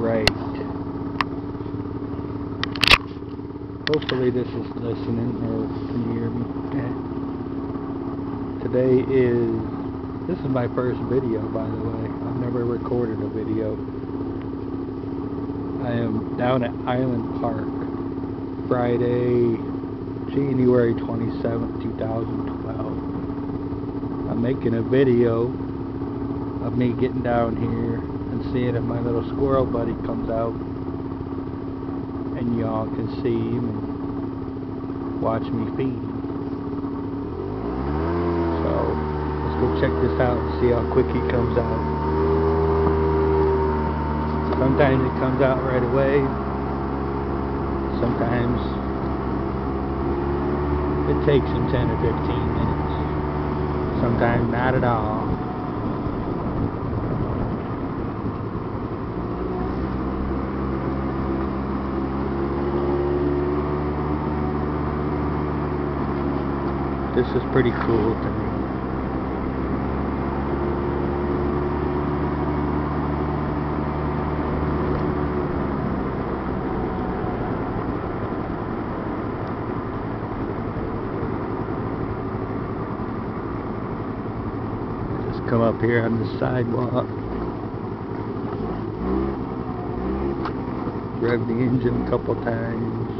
right. Hopefully this is listening, or can you hear me? This is my first video, by the way. I've never recorded a video. I am down at Island Park, Friday, January 27th, 2012. I'm making a video of me getting down here and seeing if my little squirrel buddy comes out and y'all can see him and watch me feed him. So let's go check this out and see how quick he comes out. Sometimes it comes out right away. Sometimes it takes him 10 or 15 minutes. Sometimes not at all. This is pretty cool to me. Come up here on the sidewalk, rev the engine a couple times,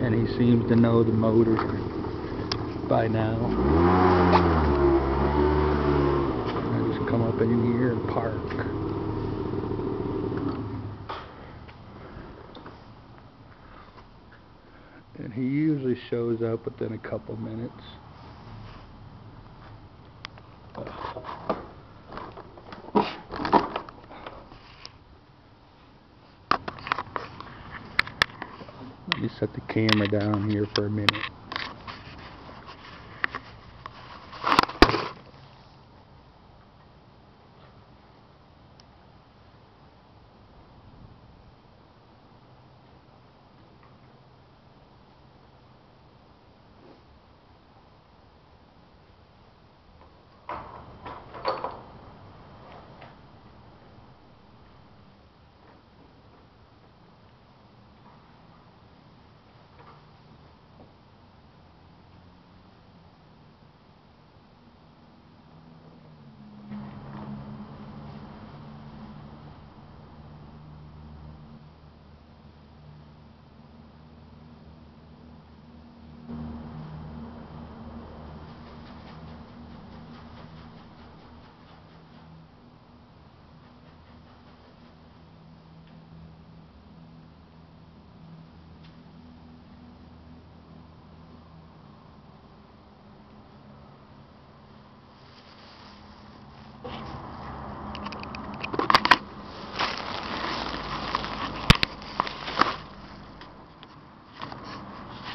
and he seems to know the motor by now. I just come up in here and park. And he usually shows up within a couple minutes. Let me set the camera down here for a minute.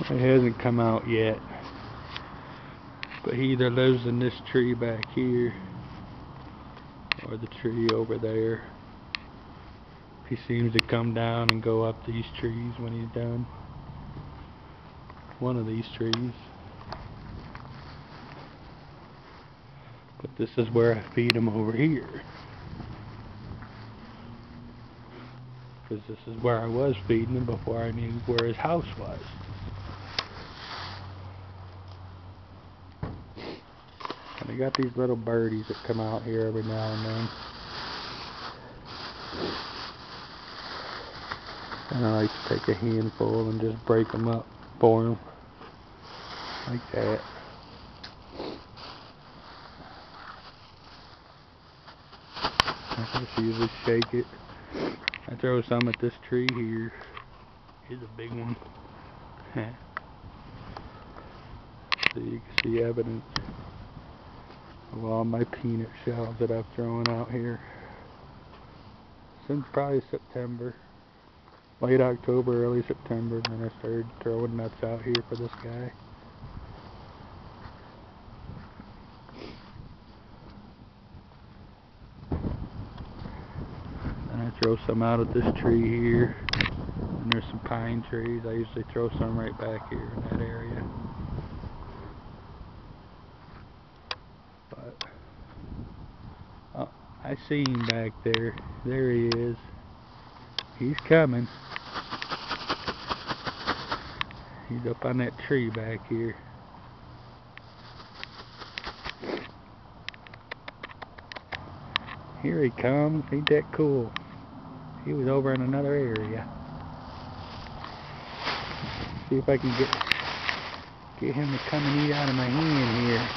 It hasn't come out yet, but he either lives in this tree back here or the tree over there. He seems to come down and go up these trees when he's done. One of these trees. But this is where I feed him over here, because this is where I was feeding him before I knew where his house was. And I got these little birdies that come out here every now and then. And I like to take a handful and just break them up for him. Like that. I just usually shake it. I throw some at this tree here. Here's a big one. So you can see evidence of all my peanut shells that I've thrown out here since probably September, late October, early September. Then I started throwing nuts out here for this guy. And I throw some out at this tree here, and there's some pine trees. I usually throw some right back here in that area. But I see him back there. There he is. He's coming. He's up on that tree back here. Here he comes. Ain't that cool? He was over in another area. See if I can get him to come and eat out of my hand here.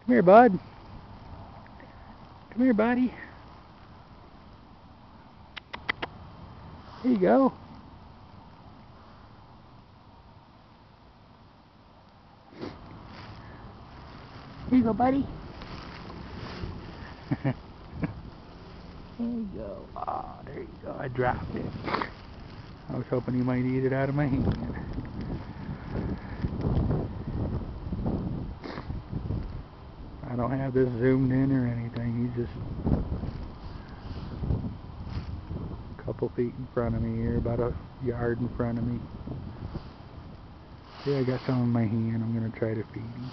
Come here, bud. Come here, buddy. Here you go. Here you go, buddy. There you go. Ah, oh, there you go. I dropped it. I was hoping he might eat it out of my hand. I don't have this zoomed in or anything. He's just a couple feet in front of me here, about a yard in front of me. See, I got some in my hand. I'm going to try to feed him.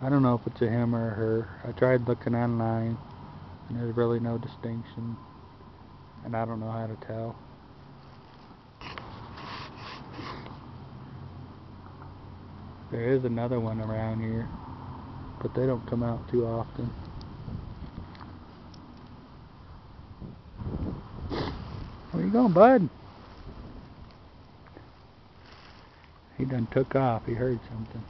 I don't know if it's a him or a her. I tried looking online, and there's really no distinction, and I don't know how to tell. There is another one around here, but they don't come out too often. Where you going, bud? He done took off. He heard something.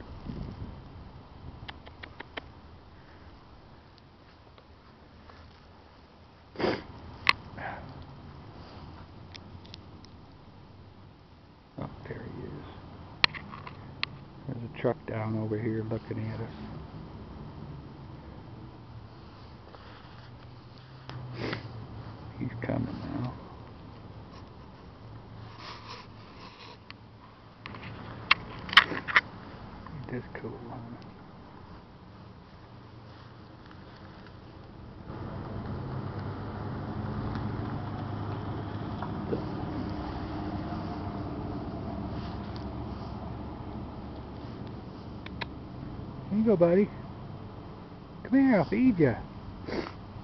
Oh, there he is. There's a truck down over here looking at us. He's coming now. Ain't this cool, huh? Here you go, buddy. Come here, I'll feed you.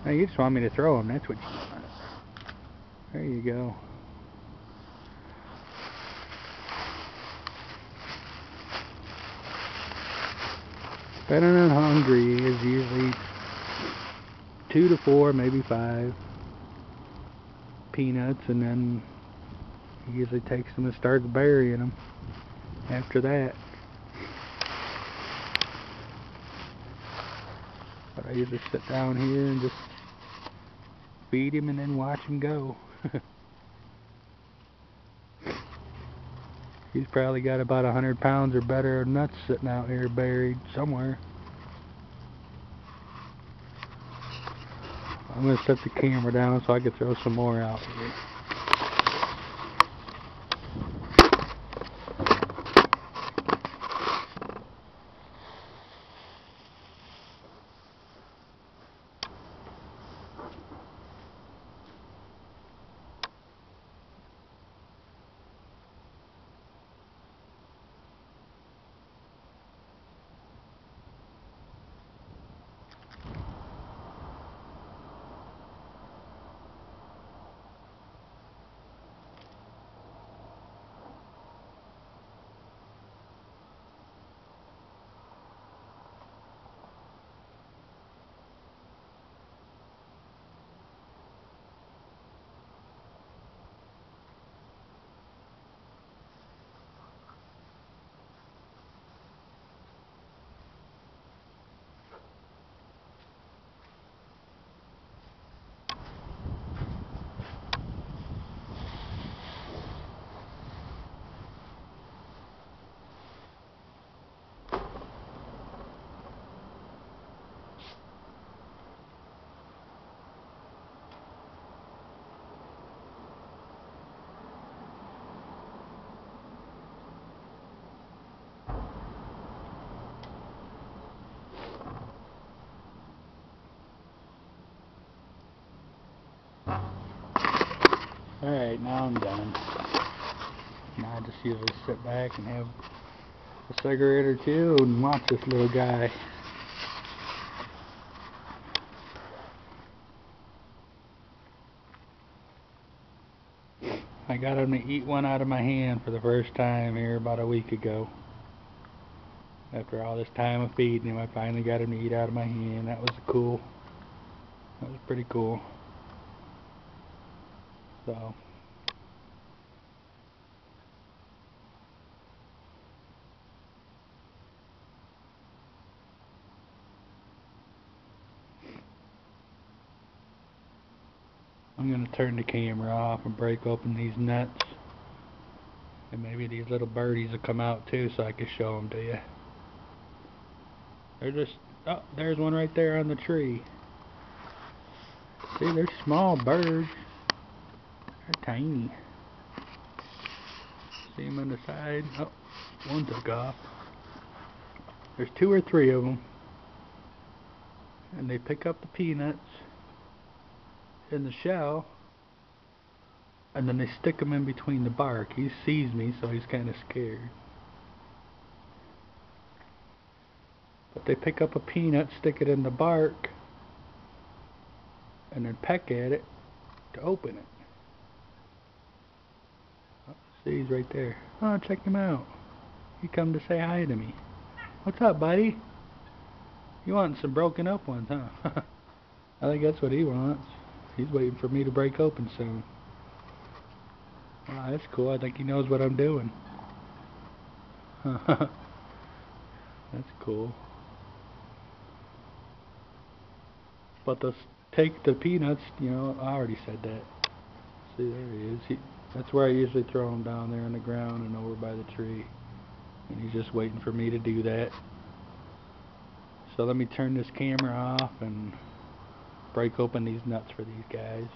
Now you just want me to throw him, that's what you want. There you go. Depending on how hungry he is, usually 2 to 4, maybe 5 peanuts, and then he usually takes them and starts burying them after that. But I usually sit down here and just feed him and then watch him go. He's probably got about 100 pounds or better of nuts sitting out here buried somewhere. I'm going to set the camera down so I can throw some more out here. Alright, now I'm done. Now I just usually sit back and have a cigarette or two and watch this little guy. I got him to eat one out of my hand for the first time here about a week ago. After all this time of feeding him, I finally got him to eat out of my hand. That was cool. That was pretty cool. So I'm going to turn the camera off and break open these nuts. And maybe these little birdies will come out too so I can show them to you. They're just, oh, there's one right there on the tree. See, they're small birds. They're tiny. See them on the side? Oh, one took off. There's 2 or 3 of them. And they pick up the peanuts in the shell, and then they stick them in between the bark. He sees me, so he's kind of scared. But they pick up a peanut, stick it in the bark, and then peck at it to open it. Oh, see, he's right there. Oh, check him out. He come to say hi to me. What's up, buddy? You want some broken up ones, huh? I think that's what he wants. He's waiting for me to break open soon. Wow, that's cool. I think he knows what I'm doing. That's cool. But they'll take the peanuts, you know, I already said that. See, there he is. That's where I usually throw him, down there on the ground and over by the tree. And he's just waiting for me to do that. So let me turn this camera off and break open these nuts for these guys.